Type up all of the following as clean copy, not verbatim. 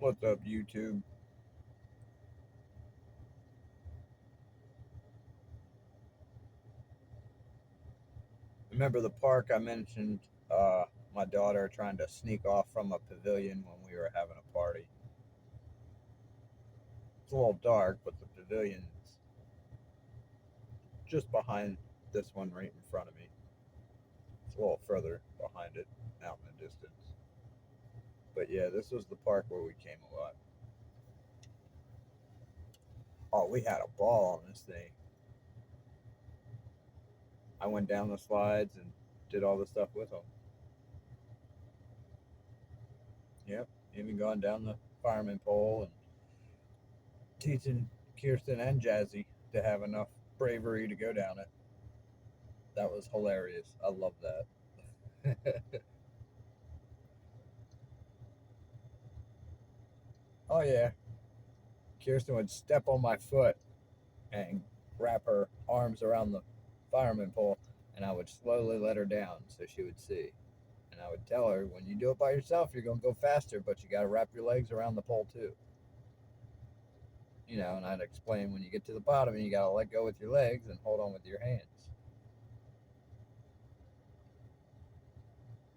What's up, YouTube? Remember the park I mentioned? My daughter trying to sneak off from a pavilion when we were having a party. It's a little dark, but the pavilion's just behind this one right in front of me. It's a little further behind it, out in the distance. But yeah, this was the park where we came a lot. Oh, we had a ball on this thing. I went down the slides and did all the stuff with them. Yep, even going down the fireman pole and teaching Kirsten and Jazzy to have enough bravery to go down it. That was hilarious. I love that. Oh yeah, Kirsten would step on my foot and wrap her arms around the fireman pole, and I would slowly let her down so she would see. And I would tell her, when you do it by yourself, you're gonna go faster, but you got to wrap your legs around the pole too. And I'd explain when you get to the bottom, you got to let go with your legs and hold on with your hands.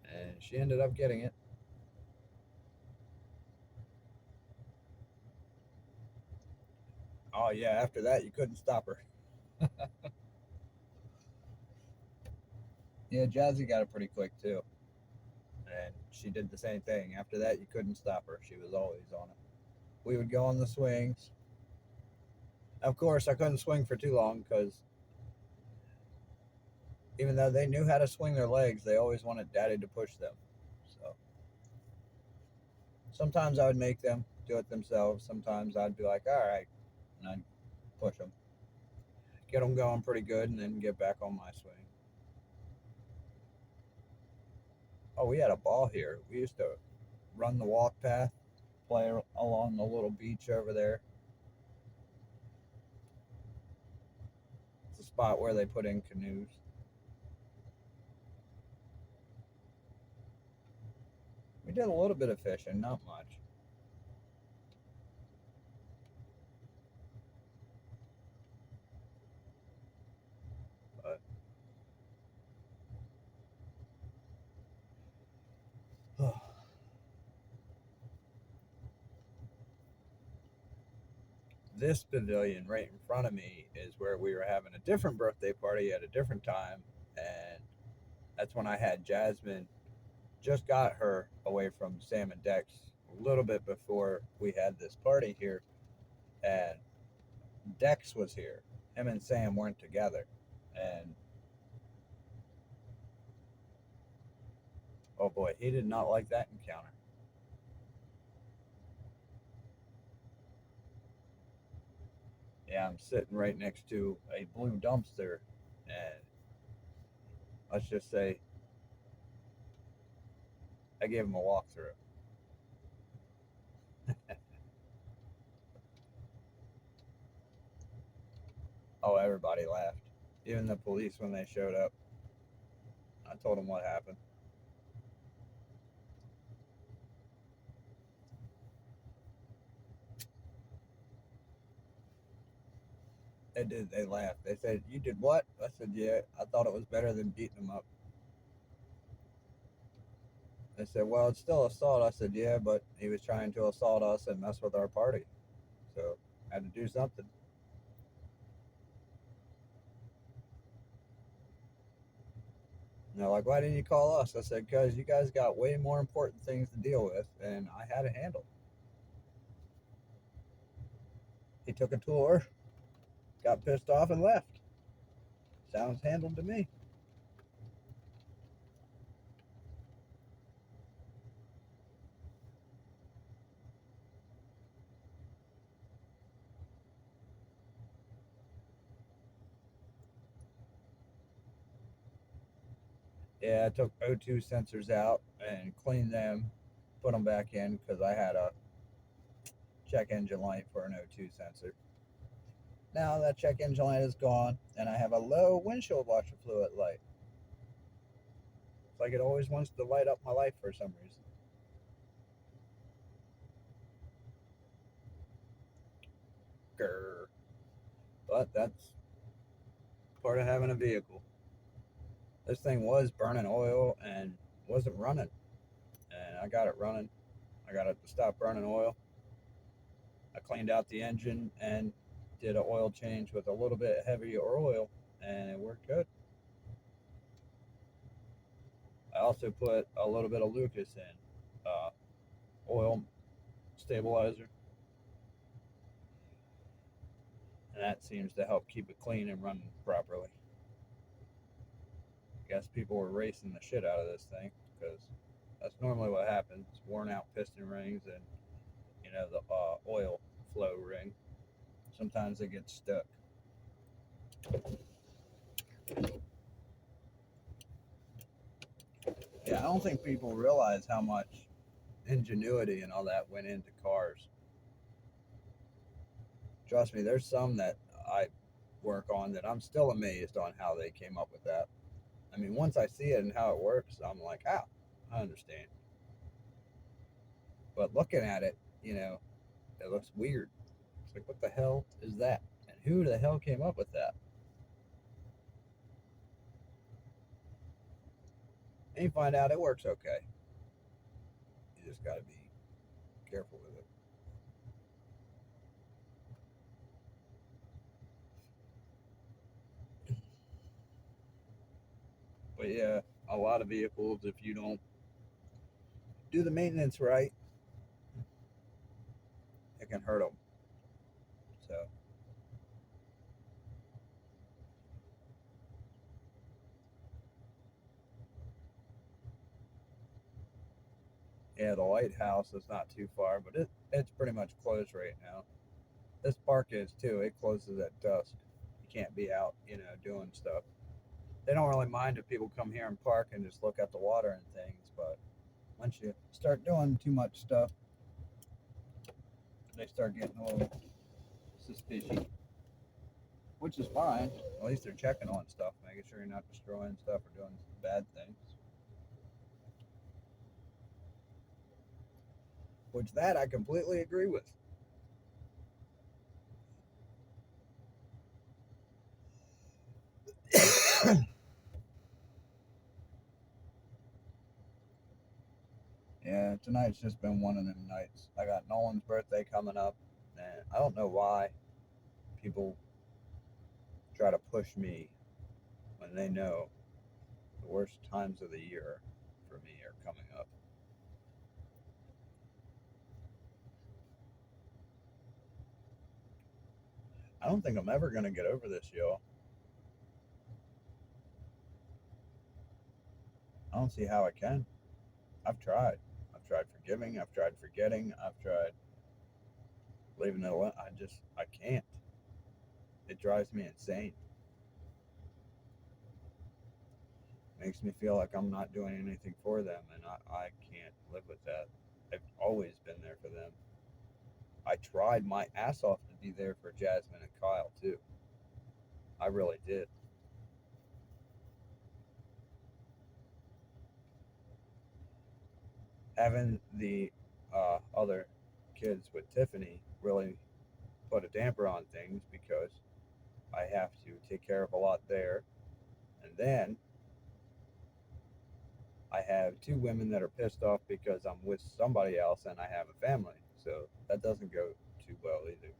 And she ended up getting it. Oh yeah, after that you couldn't stop her. Yeah, Jazzy got it pretty quick too. And she did the same thing. After that, you couldn't stop her. She was always on it. We would go on the swings. Of course, I couldn't swing for too long because even though they knew how to swing their legs, they always wanted Daddy to push them. So sometimes I would make them do it themselves. Sometimes I'd be like, all right, and I'd push them, get them going pretty good, and then get back on my swing. Oh, we had a ball here. We used to run the walk path, play along the little beach over there. It's a spot where they put in canoes. We did a little bit of fishing, not much. But this pavilion right in front of me is where we were having a different birthday party at a different time. And that's when I had Jasmine just got her away from Sam and Dex a little bit before we had this party here. And Dex was here. Him and Sam weren't together. And oh boy, he did not like that encounter. Yeah, I'm sitting right next to a blue dumpster. And let's just say I gave him a walkthrough. Oh, everybody laughed. Even the police when they showed up. I told them what happened. They did. They laughed. They said, "You did what?" I said, "Yeah, I thought it was better than beating them up." They said, "Well, it's still assault." I said, "Yeah, but he was trying to assault us and mess with our party, so I had to do something." And they're like, "Why didn't you call us?" I said, "Because you guys got way more important things to deal with, and I had a handle." He took a tour, got pissed off, and left. Sounds handled to me. Yeah, I took O2 sensors out and cleaned them, put them back in because I had a check engine light for an O2 sensor. Now that check engine light is gone, and I have a low windshield washer fluid light. It's like it always wants to light up my light for some reason. Grr. But that's part of having a vehicle. This thing was burning oil and wasn't running. And I got it running. I got it to stop burning oil. I cleaned out the engine and did an oil change with a little bit heavier oil, and it worked good. I also put a little bit of Lucas in, oil stabilizer, and that seems to help keep it clean and running properly. I guess people were racing the shit out of this thing because that's normally what happens. Worn out piston rings and the oil flow ring. Sometimes they get stuck. Yeah, I don't think people realize how much ingenuity and all that went into cars. Trust me, there's some that I work on that I'm still amazed on how they came up with that. I mean, once I see it and how it works, I'm like, I understand. But looking at it, it looks weird. It's like, what the hell is that? And who the hell came up with that? And you find out it works okay. You just got to be careful with it. But yeah, a lot of vehicles, if you don't do the maintenance right, it can hurt them. So yeah, the lighthouse is not too far, but it's pretty much closed right now. This park is too. It closes at dusk. You can't be out, doing stuff. They don't really mind if people come here and park and just look at the water and things, but once you start doing too much stuff, they start getting a little suspicious, which is fine. At least they're checking on stuff, making sure you're not destroying stuff or doing bad things. Which that I completely agree with. Yeah, tonight's just been one of them nights. I got Nolan's birthday coming up, and I don't know why people try to push me when they know the worst times of the year for me are coming up. I don't think I'm ever going to get over this, y'all. I don't see how I can. I've tried. I've tried forgiving. I've tried forgetting. I've tried leaving it alone. I can't. It drives me insane. Makes me feel like I'm not doing anything for them, and I can't live with that. I've always been there for them. I tried my ass off to be there for Jasmine and Kyle too. I really did. Having the other kids with Tiffany really put a damper on things because I have to take care of a lot there. And then I have two women that are pissed off because I'm with somebody else and I have a family. So that doesn't go too well either.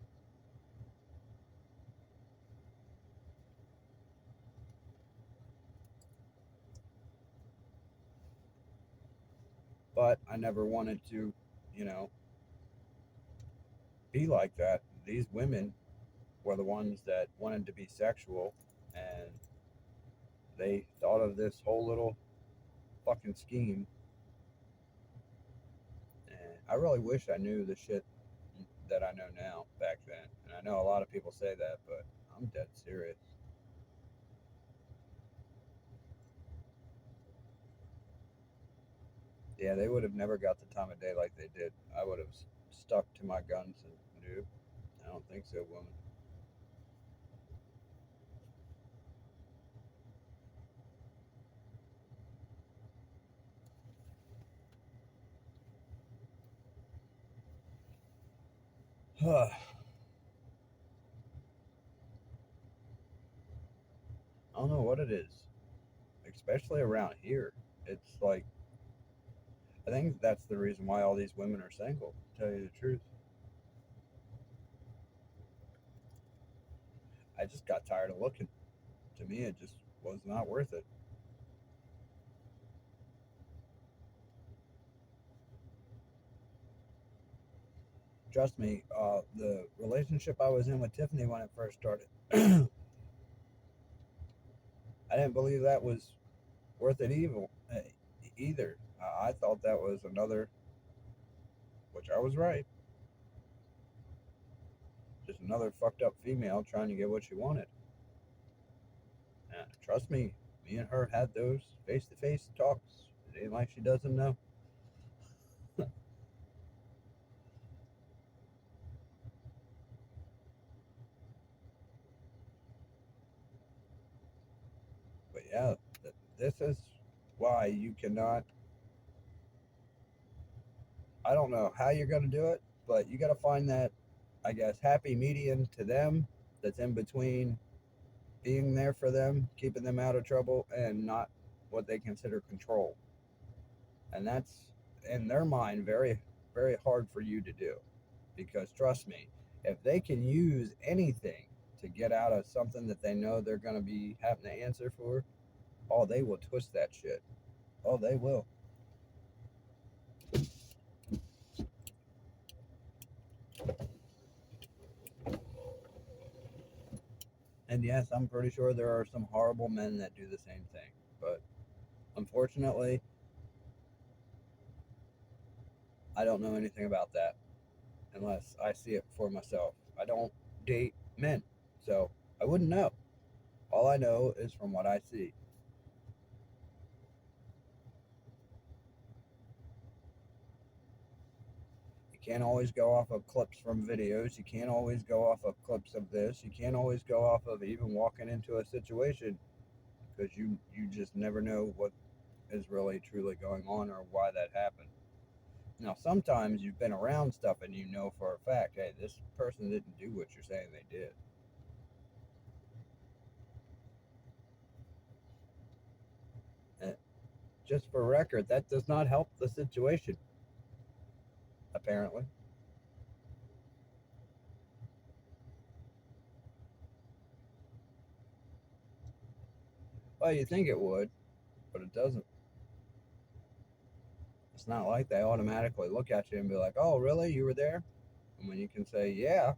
But I never wanted to, you know, be like that. These women were the ones that wanted to be sexual and they thought of this whole little fucking scheme. And I really wish I knew the shit that I know now back then. And I know a lot of people say that, but I'm dead serious. Yeah, they would have never got the time of day like they did. I would have stuck to my guns and nope, I don't think so, woman. don't know what it is, especially around here. It's like I think that's the reason why all these women are single. To tell you the truth, I just got tired of looking. To me, it just was not worth it. Trust me, the relationship I was in with Tiffany when it first started, I didn't believe that was worth it either. I thought that was another, which I was right, just another fucked up female trying to get what she wanted. And trust me, me and her had those face to face talks. It ain't like she doesn't know. But yeah, this is why you cannot. I don't know how you're going to do it, but you got to find that, I guess, happy median to them that's in between being there for them, keeping them out of trouble, and not what they consider control. And that's, in their mind, very, very hard for you to do. Because trust me, if they can use anything to get out of something that they know they're going to be having to answer for, oh, they will twist that shit. Oh, they will. And yes, I'm pretty sure there are some horrible men that do the same thing. But unfortunately, I don't know anything about that unless I see it for myself. I don't date men, so I wouldn't know. All I know is from what I see. You can't always go off of clips from videos. You can't always go off of clips of this. You can't always go off of even walking into a situation because you just never know what is really truly going on or why that happened. Now, sometimes you've been around stuff and you know for a fact, hey, this person didn't do what you're saying they did. And just for record, that does not help the situation, apparently. Well, you think it would, but it doesn't. It's not like they automatically look at you and be like, oh, really? You were there? And when you can say, yeah,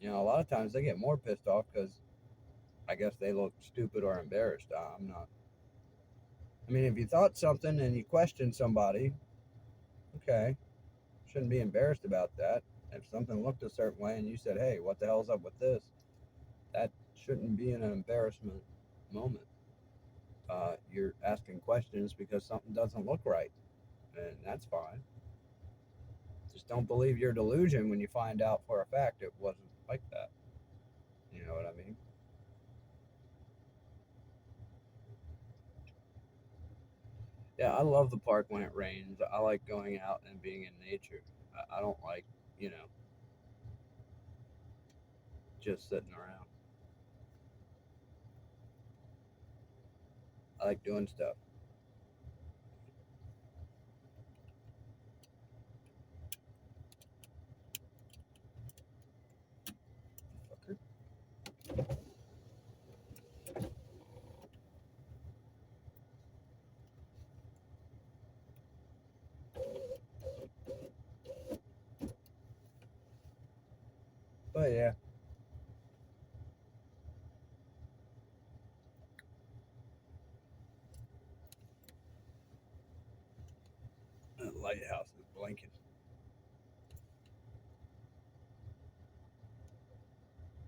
a lot of times they get more pissed off because I guess they look stupid or embarrassed. I'm not. I mean, if you thought something and you questioned somebody, okay, shouldn't be embarrassed about that. If something looked a certain way and you said, hey, what the hell's up with this? That shouldn't be an embarrassment moment. You're asking questions because something doesn't look right, and that's fine. Just don't believe your delusion when you find out for a fact it wasn't like that. You know what I mean? Yeah, I love the park when it rains. I like going out and being in nature. I don't like, you know, just sitting around. I like doing stuff. Fucker. But yeah, the lighthouse is blinking.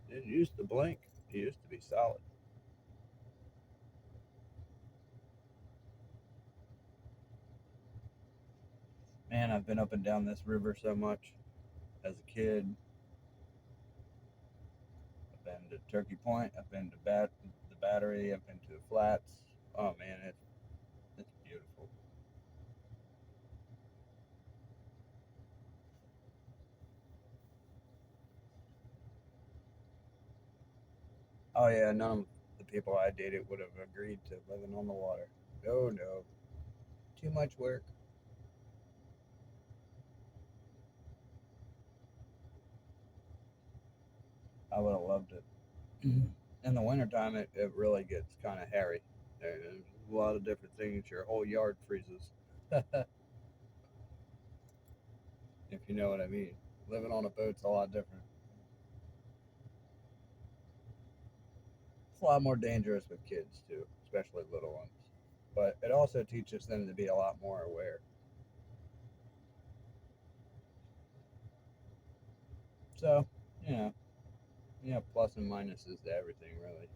It used to blink. It used to be solid. Man, I've been up and down this river so much as a kid. I've been to Turkey Point. I've been to the Battery. I've been to the Flats. Oh man, it's beautiful. Oh yeah, none of the people I dated would have agreed to living on the water. No, no, too much work. I would have loved it. In the wintertime, it really gets kind of hairy. There's a lot of different things. Your whole yard freezes, if you know what I mean. Living on a boat's a lot different. It's a lot more dangerous with kids, too, especially little ones. But it also teaches them to be a lot more aware. So, you know, plus and minuses to everything, really.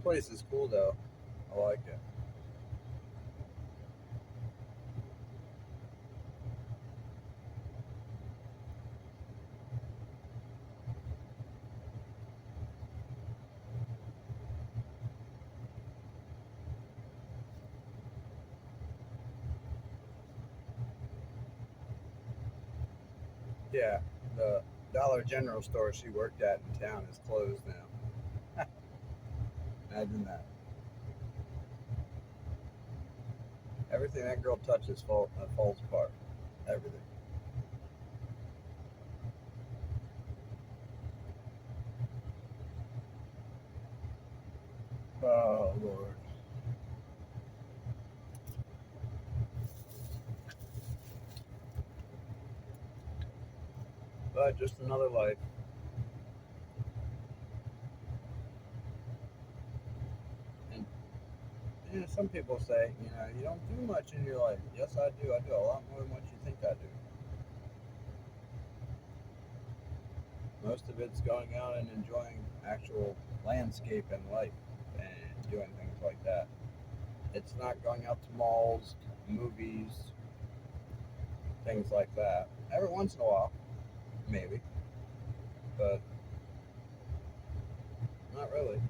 This place is cool, though. I like it. Yeah, the Dollar General store she worked at in town is closed now. Imagine that. Everything that girl touches falls apart. Everything. Oh, Lord. But just another life. And some people say, you don't do much in your life. Yes, I do. I do a lot more than what you think I do. Most of it's going out and enjoying actual landscape and life and doing things like that. It's not going out to malls, movies, things like that. Every once in a while, maybe, but not really.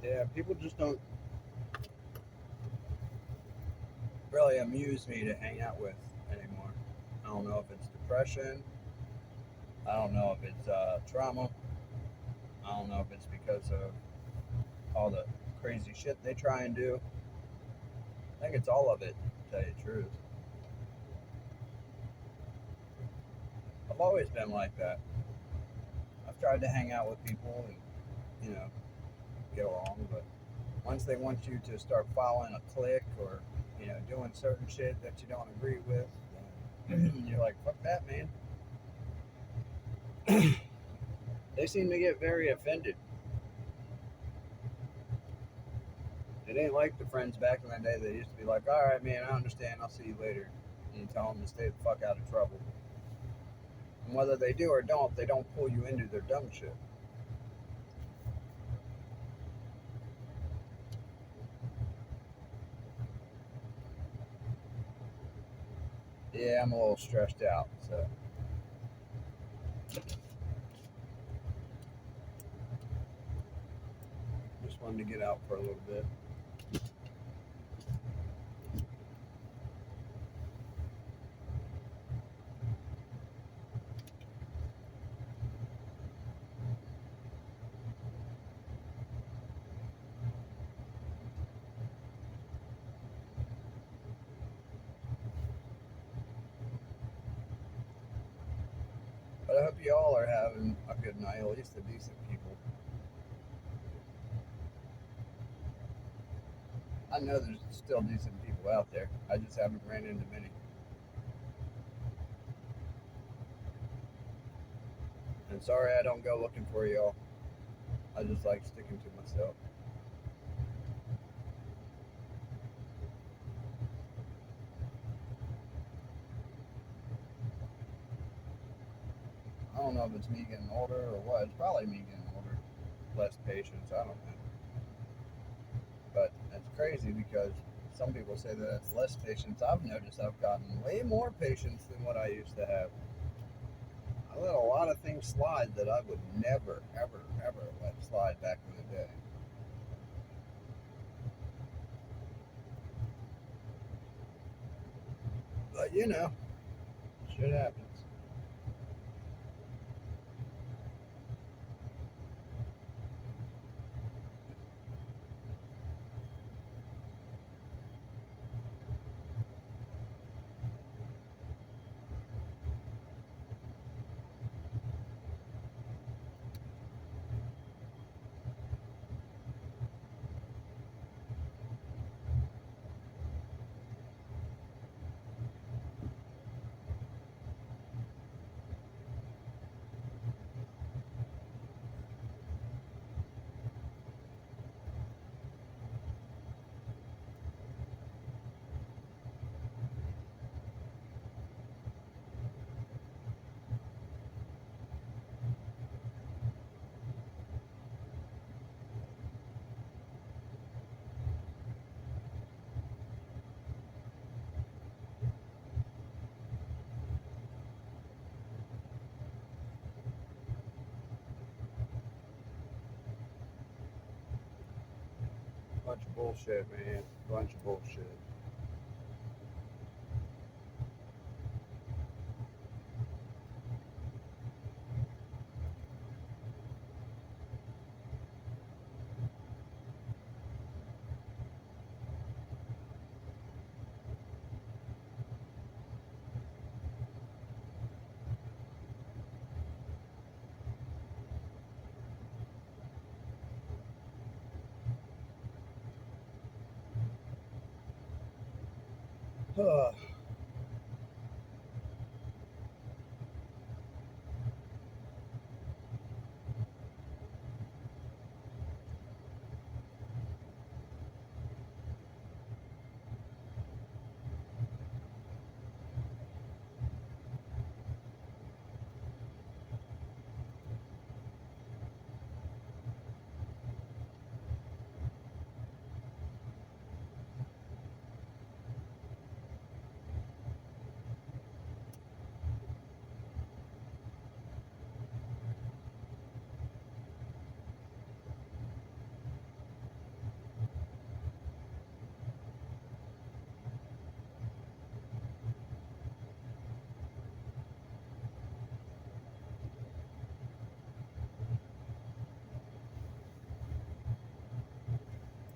Yeah, people just don't really amuse me to hang out with anymore. I don't know if it's depression. I don't know if it's trauma. I don't know if it's because of all the crazy shit they try and do. I think it's all of it, to tell you the truth. I've always been like that. I've tried to hang out with people and, you know, get along, but once they want you to start following a clique or, doing certain shit that you don't agree with, then you're like, fuck that, man. They seem to get very offended. It ain't like the friends back in the day that used to be like, all right, man, I understand. I'll see you later. And you tell them to stay the fuck out of trouble. And whether they do or don't, they don't pull you into their dumb shit. Yeah, I'm a little stressed out, so just wanted to get out for a little bit. I hope you all are having a good night, at least the decent people. I know there's still decent people out there. I just haven't ran into many. And sorry I don't go looking for y'all. I just like sticking to myself. I don't know if it's me getting older or what. It's probably me getting older. Less patience. I don't know. But it's crazy because some people say that it's less patience. I've noticed I've gotten way more patience than what I used to have. I let a lot of things slide that I would never, ever, ever let slide back in the day. But you know, shit happens. Bunch of bullshit, man. Bunch of bullshit.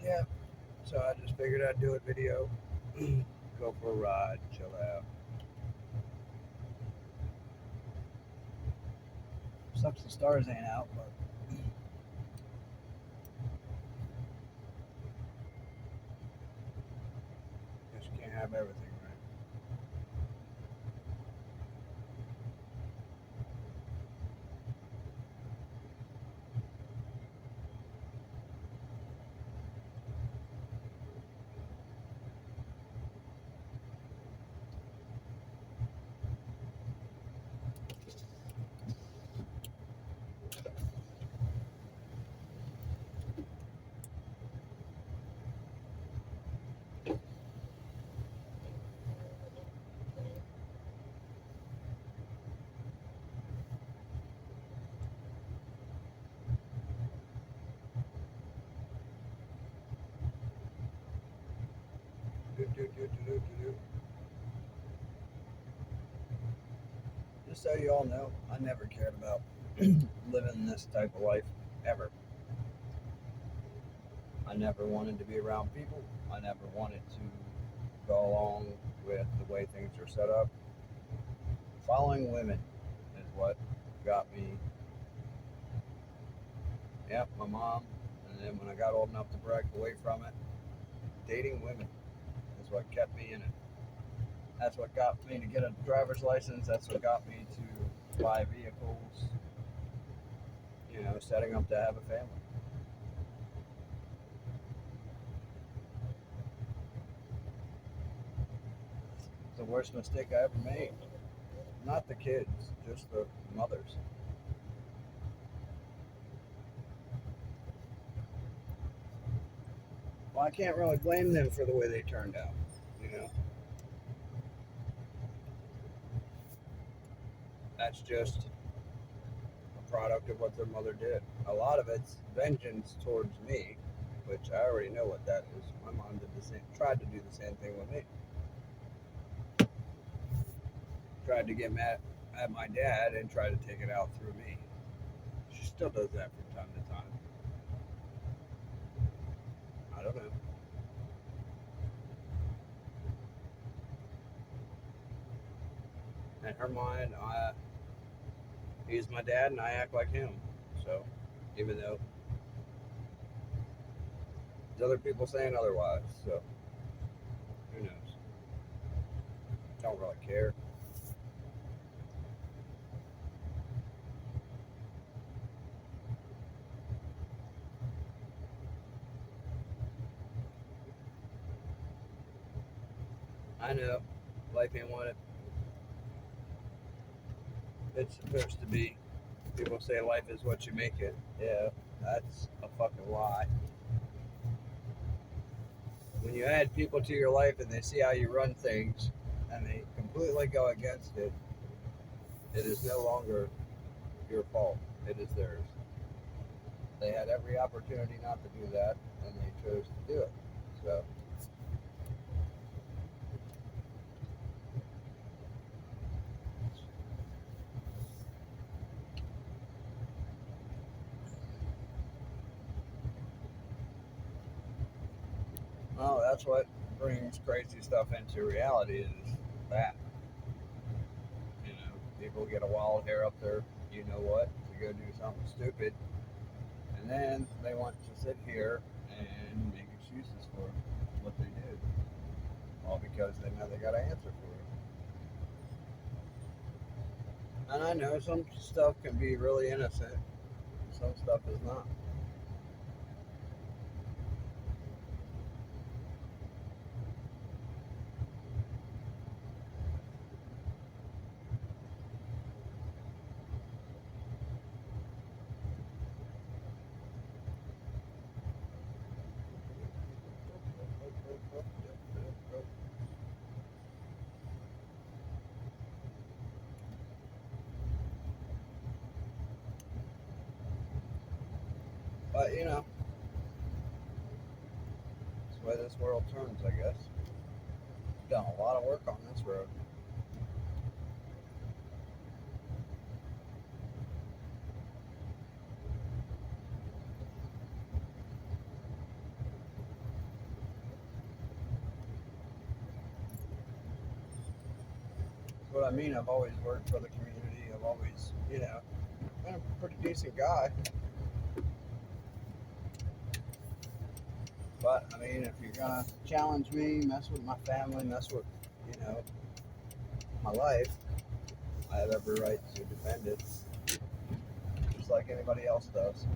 Yeah, so I just figured I'd do a video, go for a ride, chill out. Sucks the stars ain't out, but guess you can't have everything, right? Do, do, do, do, do, do, do. Just so you all know, I never cared about living this type of life ever. I never wanted to be around people. I never wanted to go along with the way things are set up. Following women is what. got me, yep, my mom. And then when I got old enough to break away from it, dating women is what kept me in it. That's what got me to get a driver's license. That's what got me to buy vehicles, setting up to have a family. It's the worst mistake I ever made. Not the kids, just the mothers. Well, I can't really blame them for the way they turned out. You know, that's just a product of what their mother did. A lot of it's vengeance towards me, which I already know what that is. My mom did the same, tried to do the same thing with me. Tried to get mad at my dad and try to take it out through me. She still does that from time to time. I don't know. In her mind, he's my dad and I act like him. So, even though there's other people saying otherwise, so who knows? Don't really care. I know life ain't what it's supposed to be. People say life is what you make it. Yeah, that's a fucking lie. When you add people to your life and they see how you run things and they completely go against it, it is no longer your fault. It is theirs. They had every opportunity not to do that and they chose to do it. So, well, that's what brings crazy stuff into reality is that. People get a wild hair up there, you know what, to go do something stupid. And then they want to sit here and make excuses for what they did. All because they know they got to answer for it. And I know some stuff can be really innocent, some stuff is not. But it's the way this world turns, I guess. Done a lot of work on this road. That's what I mean. I've always worked for the community. I've always, been a pretty decent guy. But I mean, if you're gonna challenge me, mess with my family, mess with, you know, my life, I have every right to defend it, just like anybody else does.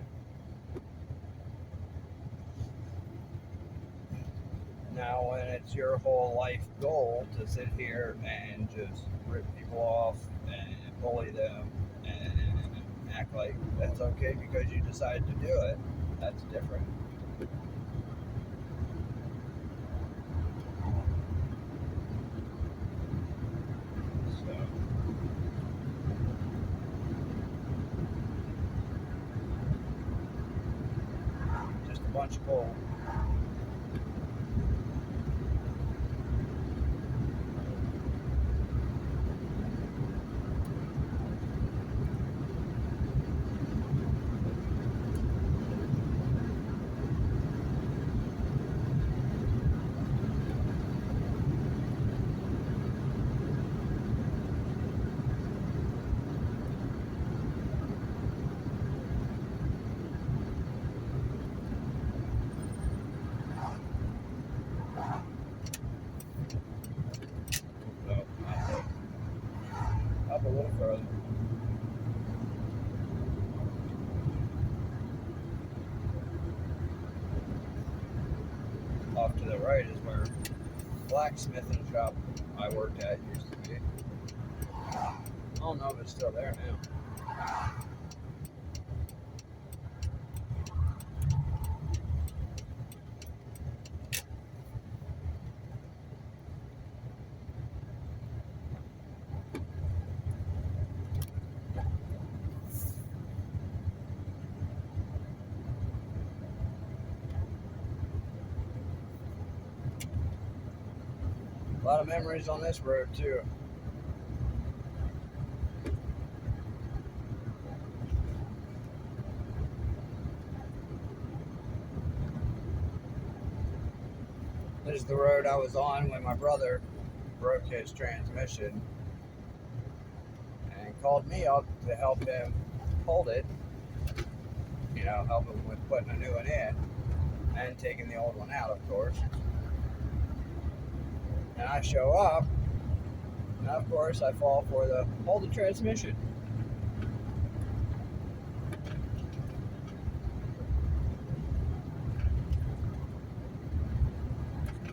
Now, when it's your whole life goal to sit here and just rip people off and bully them and act like that's okay because you decided to do it, that's different. So, just a bunch of bull. off to the right is where blacksmithing shop I worked at used to be. I don't know if it's still there now. A lot of memories on this road too. This is the road I was on when my brother broke his transmission and called me up to help him hold it, help him with putting a new one in and taking the old one out, of course. And I show up, and of course I fall for the hold the transmission.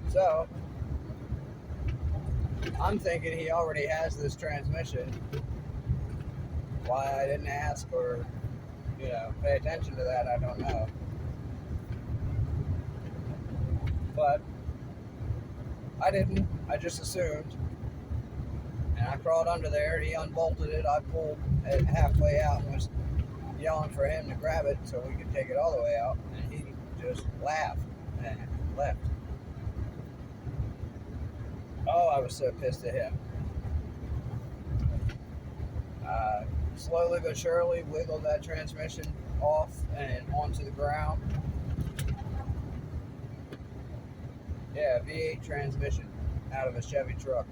So I'm thinking he already has this transmission. Why I didn't ask or, pay attention to that, I don't know. But I didn't. I just assumed. And I crawled under there. He unbolted it. I pulled it halfway out and was yelling for him to grab it so we could take it all the way out. And he just laughed and left. Oh, I was so pissed at him. Slowly but surely wiggled that transmission off and onto the ground. Yeah, V8 transmission out of a Chevy truck.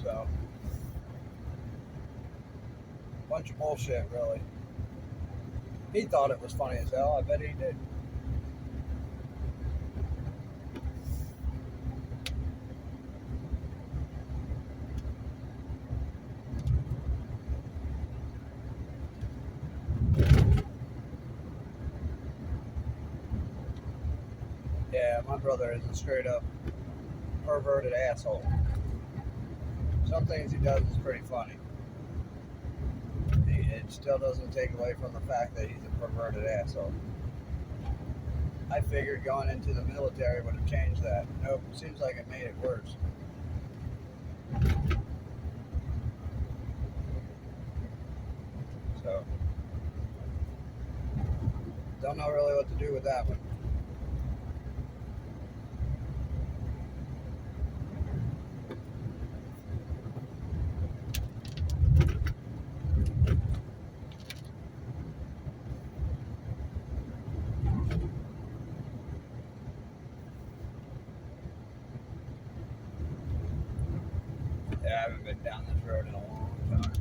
So, bunch of bullshit, really. He thought it was funny as hell. I bet he did. Yeah, my brother is a straight up perverted asshole. Some things he does is pretty funny. It still doesn't take away from the fact that he's a perverted asshole. I figured going into the military would have changed that. Nope, seems like it made it worse. So, don't know really what to do with that one. Yeah, I haven't been down this road in a long time.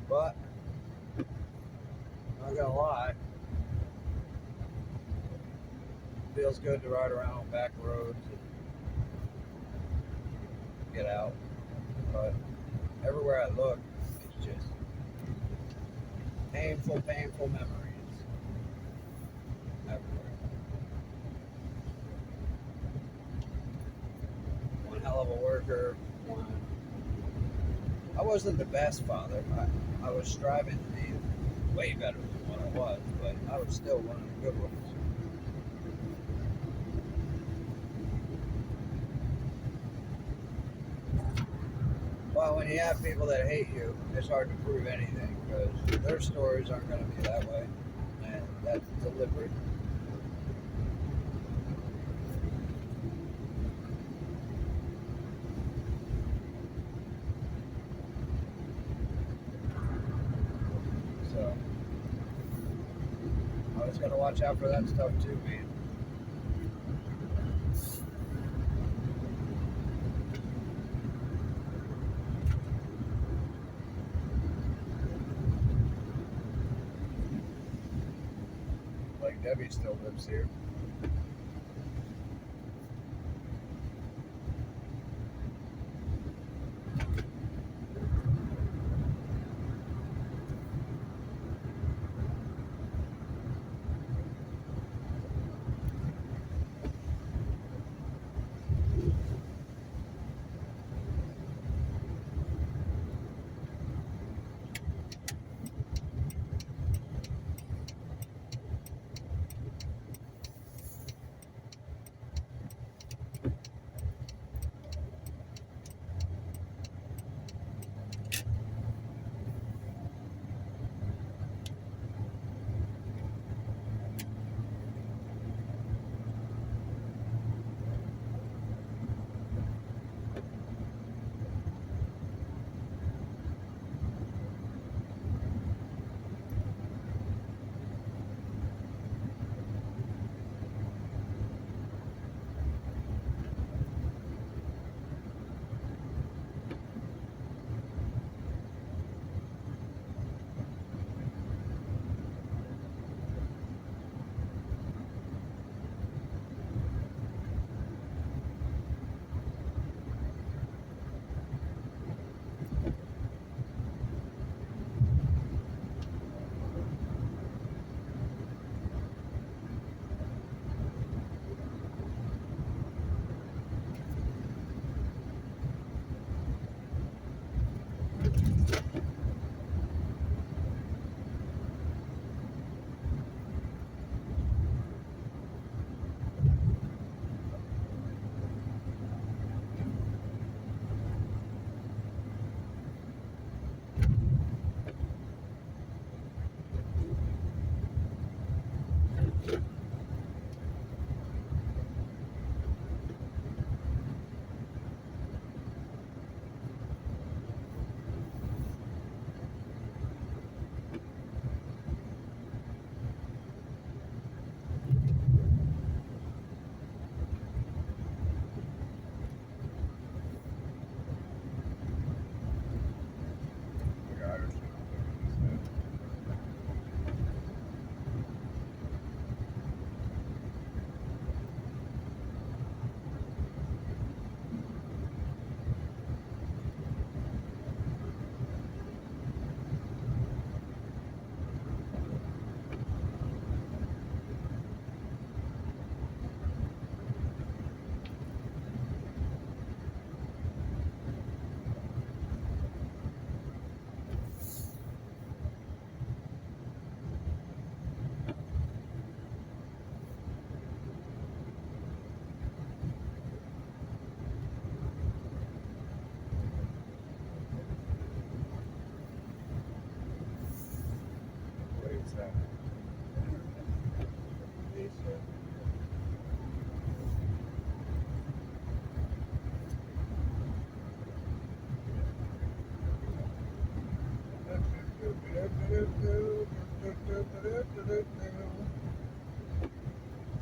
But, not gonna lie, feels good to ride around on back roads and get out. But everywhere I look, it's just painful memories. Everywhere. One hell of a worker. I wasn't the best father. I was striving to be way better than what I was, but I was still one of the good ones. Well, when you have people that hate you, it's hard to prove anything because their stories aren't going to be that way, and that's deliberate. gotta watch out for that stuff too, man. Like Debbie still lives here.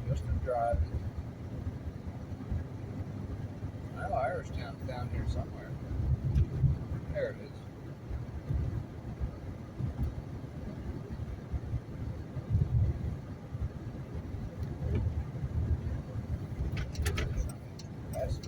Just a drive. I know Irishtown's down here somewhere. There it is. That's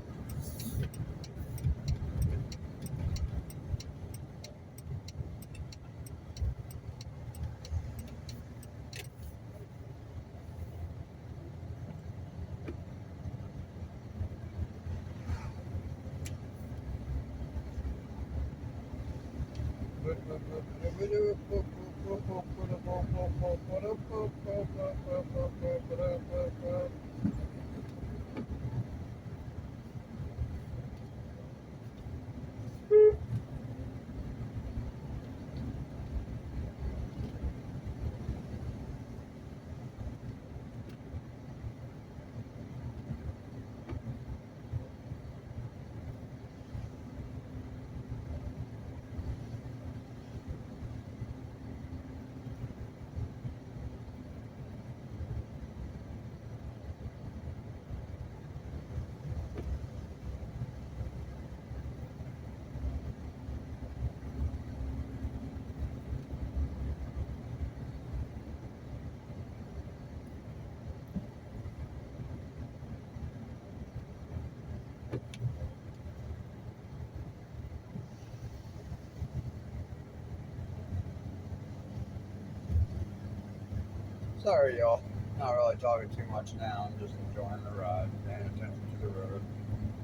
Sorry, y'all. Not really talking too much now. I'm just enjoying the ride, paying attention to the road,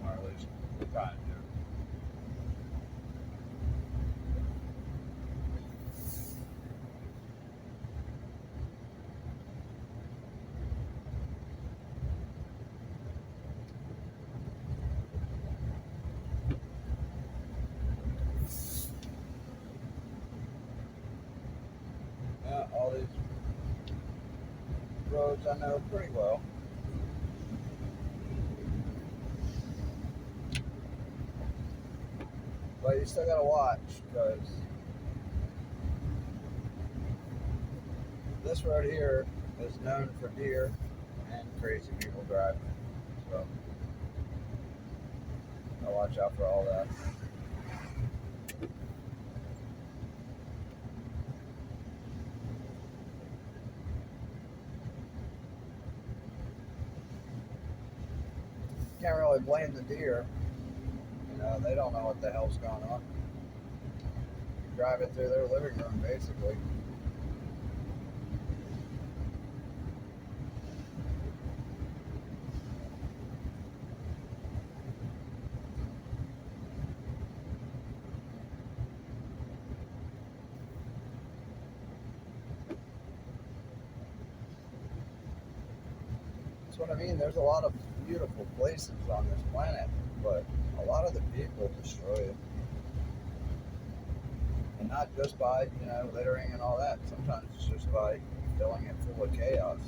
or at least trying to. Yeah, all these roads I know pretty well. But you still gotta watch because this road here is known for deer and crazy people driving. So I watch out for all that. Can't really blame the deer. You know, they don't know what the hell's going on. You're driving through their living room, basically. That's what I mean. There's a lot of beautiful places on this planet, but a lot of the people destroy it. And not just by, littering and all that. Sometimes it's just by filling it full of chaos.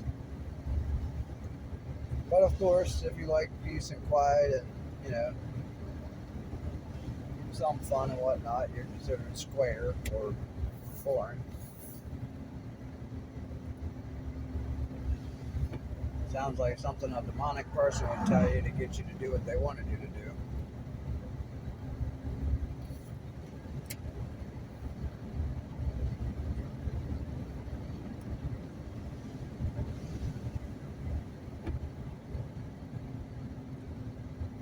But of course, if you like peace and quiet and, you know, some fun and whatnot, you're considered square or boring. Sounds like something a demonic person would tell you to get you to do what they wanted you to do.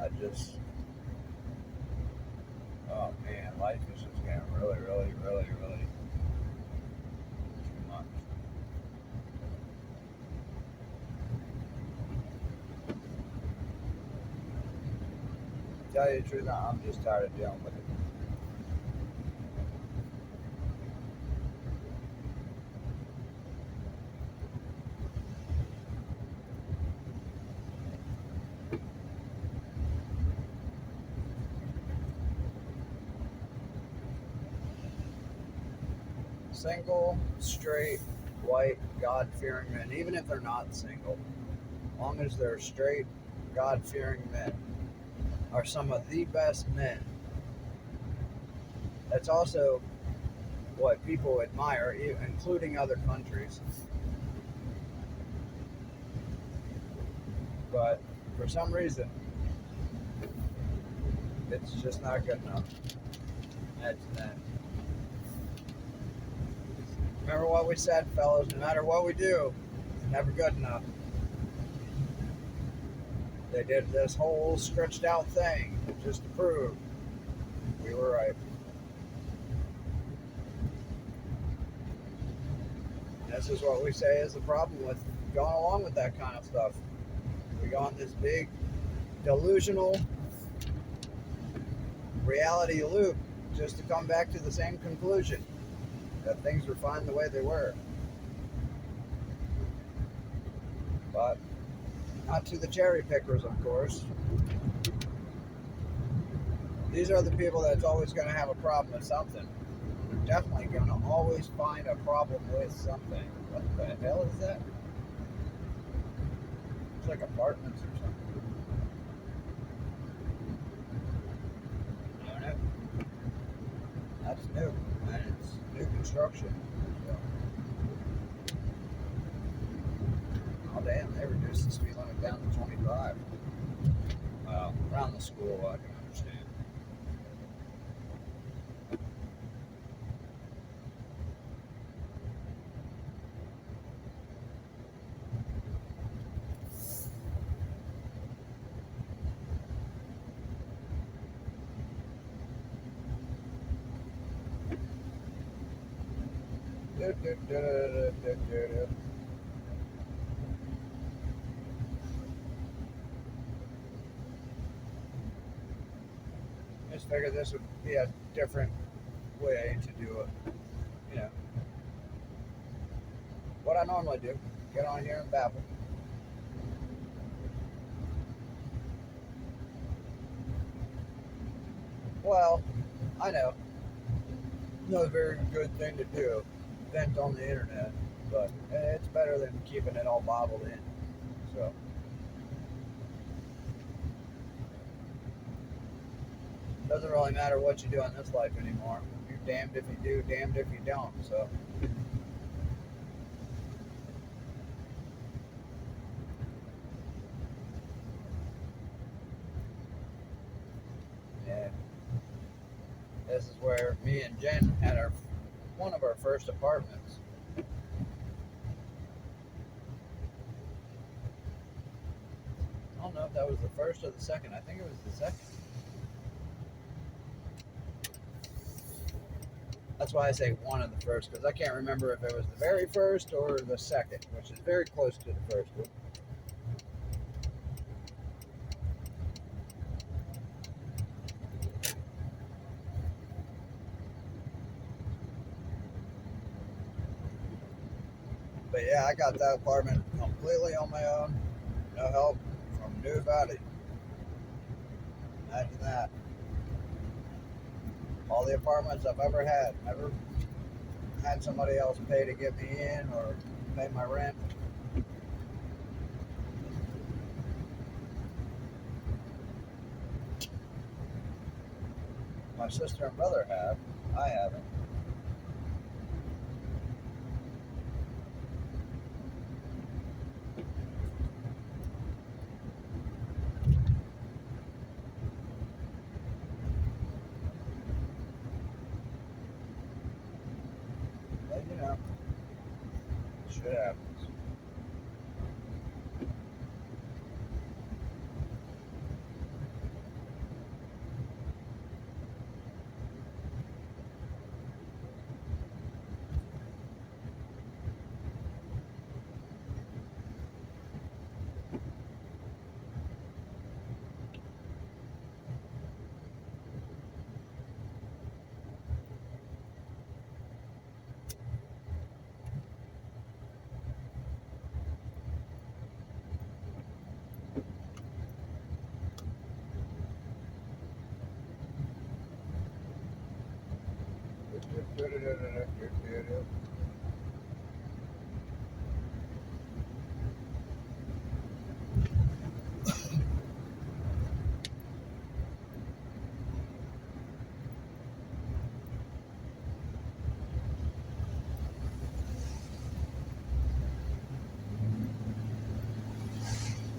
I just, oh man, life is just getting really, really, really, really too much. To tell you the truth, I'm just tired of dealing with it. Single, straight, white, God-fearing men, even if they're not single, as long as they're straight, God-fearing men, are some of the best men. That's also what people admire, including other countries. But for some reason, it's just not good enough. That's that. Remember what we said, fellas, no matter what we do, it's never good enough. They did this whole stretched out thing just to prove we were right. This is what we say is the problem with going along with that kind of stuff. We go on this big delusional reality loop just to come back to the same conclusion that things were fine the way they were. But not to the cherry pickers, of course. These are the people that's always going to have a problem with something. They're definitely going to always find a problem with something. What the hell is that? It's like apartments or something. I don't know. That's new, and it's new construction. So. Oh damn, they reduced the speed limit down to 25. Well, around the school I can understand. just figured this would be a different way to do it. You know, what I normally do, get on here and babble. Well, I know, not a very good thing to do, vent on the internet, but it's better than keeping it all bottled in. So, it doesn't really matter what you do in this life anymore. You're damned if you do, damned if you don't. So, yeah, this is where me and Jen had our one of our first apartments. I don't know if that was the first or the second. I think it was the second. That's why I say one of the first, because I can't remember if it was the very first or the second, which is very close to the first one. But yeah, I got that apartment completely on my own. No help from nobody. Imagine that. All the apartments I've ever had, never had somebody else pay to get me in or pay my rent. My sister and brother have. I haven't. But you know, shit happens.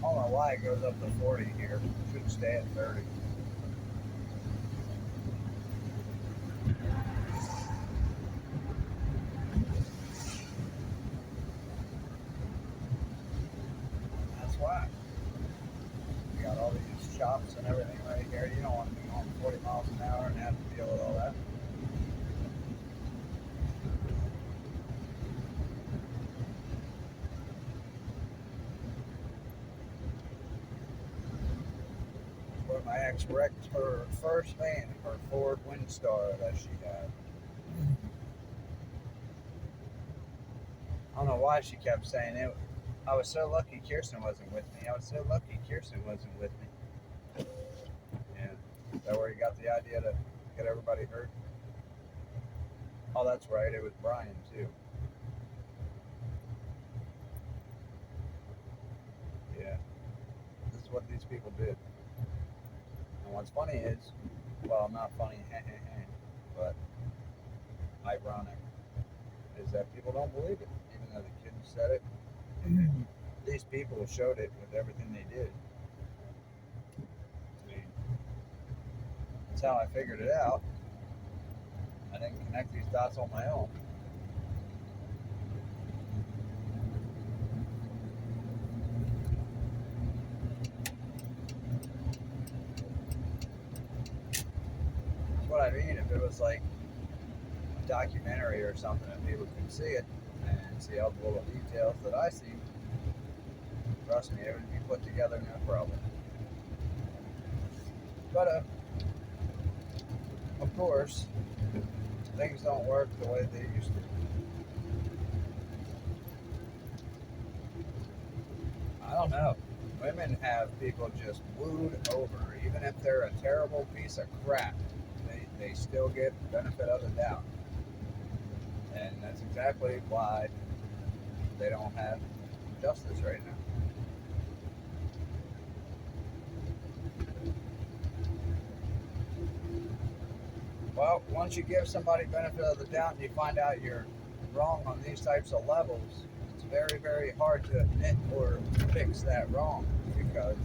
I don't know why it goes up to 40 here. It should stay at 30. That's why. You got all these shops and everything right here. You don't want to be going 40 miles an hour and have to deal with all that. Where my ex wrecked her first van, her Ford Windstar that she had. I don't know why she kept saying it. I was so lucky Kirsten wasn't with me. I was so lucky Kirsten wasn't with me. Yeah. Is that where you got the idea to get everybody hurt? Oh, that's right. It was Brian, too. Yeah. This is what these people did. And what's funny is, well, not funny, but ironic, is that people don't believe it. Even though the kids said it, these people showed it with everything they did. I mean, that's how I figured it out. I didn't connect these dots on my own. That's what I mean. If it was like a documentary or something and people could see it and see all the little details that I see, trust me, it would be put together no problem. But of course, things don't work the way they used to. I don't know. Women have people just wooed over, even if they're a terrible piece of crap. They still get benefit of the doubt, and that's exactly why they don't have justice right now. Well, once you give somebody benefit of the doubt and you find out you're wrong on these types of levels, it's very, very hard to admit or fix that wrong because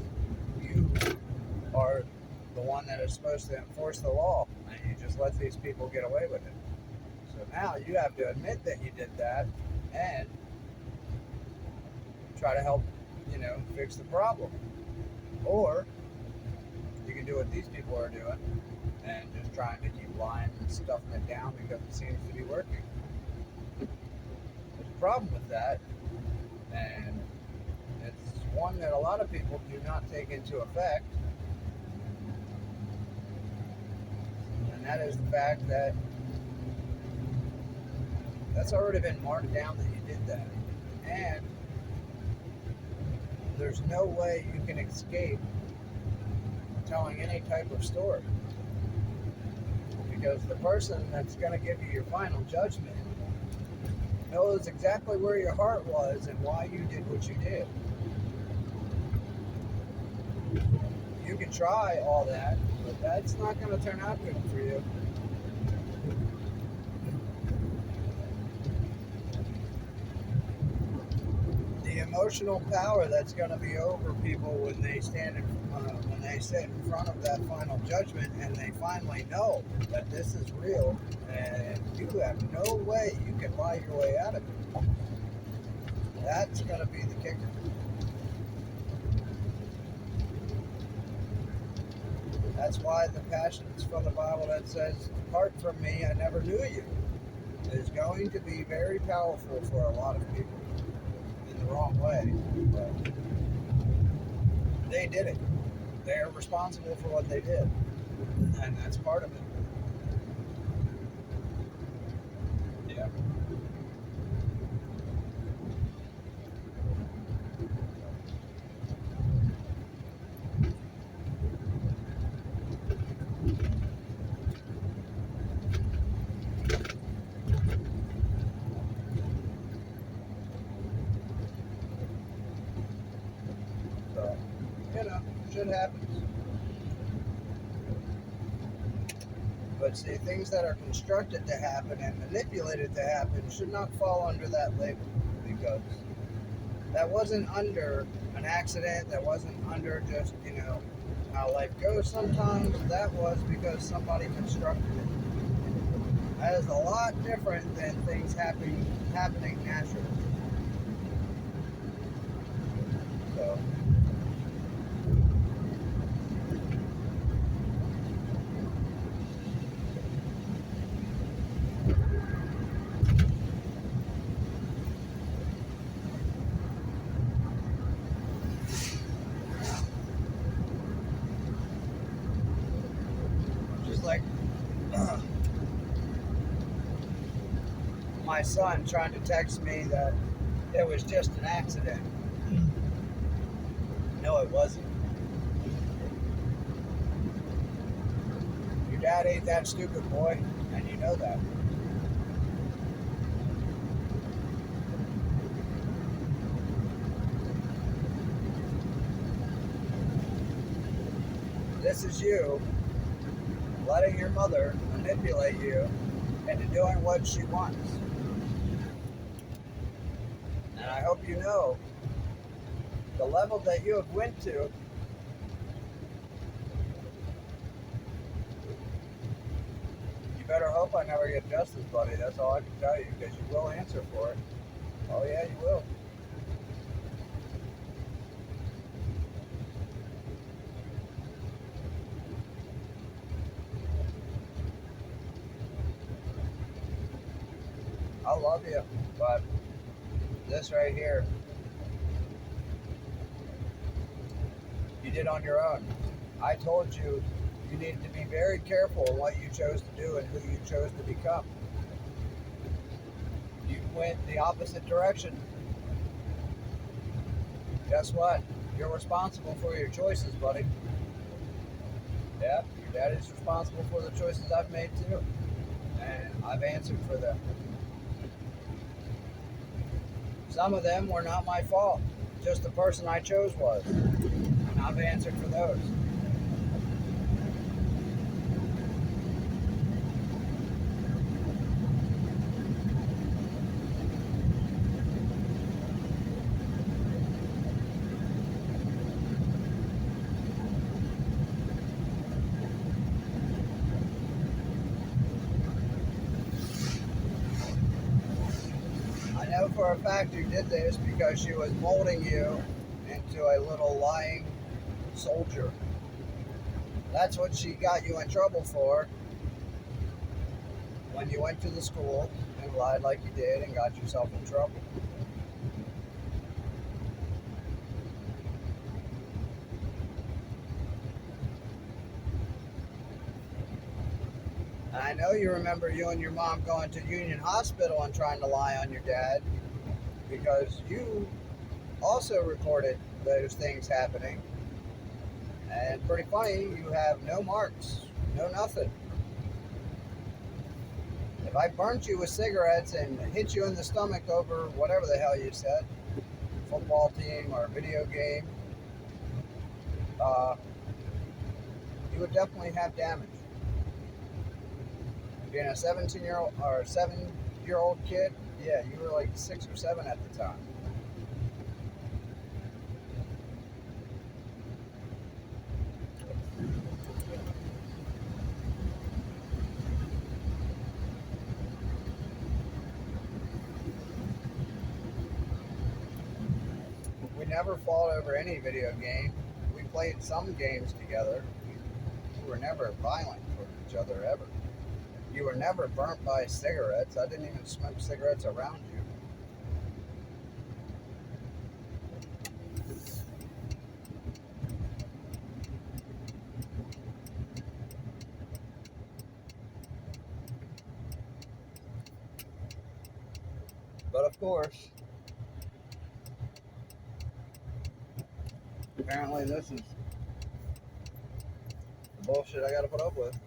you are the one that is supposed to enforce the law and you just let these people get away with it. So now you have to admit that you did that and try to help, fix the problem. Or you can do what these people are doing and just trying to keep lying and stuffing it down because it seems to be working. There's a problem with that, and it's one that a lot of people do not take into effect, and that is the fact that that's already been marked down that you did that. And there's no way you can escape telling any type of story. Because the person that's going to give you your final judgment knows exactly where your heart was and why you did what you did. You can try all that, but that's not going to turn out good for you. The emotional power that's going to be over people when they when they sit in front of that final judgment and they finally know that this is real and you have no way you can lie your way out of it. That's going to be the kicker. That's why the passages from the Bible that says, "Depart from me, I never knew you," is going to be very powerful for a lot of people in the wrong way. But they did it. They're responsible for what they did, and that's part of it. Yeah. So, shit happens. But see, things that are constructed to happen and manipulated to happen should not fall under that label because that wasn't under an accident. That wasn't under just, how life goes sometimes. That was because somebody constructed it. That is a lot different than things happening naturally. So, just like my son trying to text me that it was just an accident. No, it wasn't. Your dad ain't that stupid, boy, and you know that. This is you letting your mother manipulate you into doing what she wants. And I hope you know the level that you have went to. You better hope I never get justice, buddy. That's all I can tell you, because you will answer for it. Oh yeah, you will. I love you, but this right here, you did on your own. I told you You need to be very careful in what you chose to do and who you chose to become. You went the opposite direction. Guess what? You're responsible for your choices, buddy. Yeah, your dad is responsible for the choices I've made too. And I've answered for them. Some of them were not my fault. Just the person I chose was. And I've answered for those. I know for a fact you did this because she was molding you into a little lying soldier. That's what she got you in trouble for when you went to the school and lied like you did and got yourself in trouble. And I know you remember you and your mom going to Union Hospital and trying to lie on your dad because you also reported those things happening. And pretty funny, you have no marks, no nothing. If I burnt you with cigarettes and hit you in the stomach over whatever the hell you said, football team or video game, uh, you would definitely have damage. Being a 17-year-old or 7-year-old kid, yeah, you were like 6 or 7 at the time. We never fought over any video game. We played some games together. We were never violent toward each other ever. You were never burnt by cigarettes. I didn't even smoke cigarettes around you. But of course, apparently this is the bullshit I gotta put up with.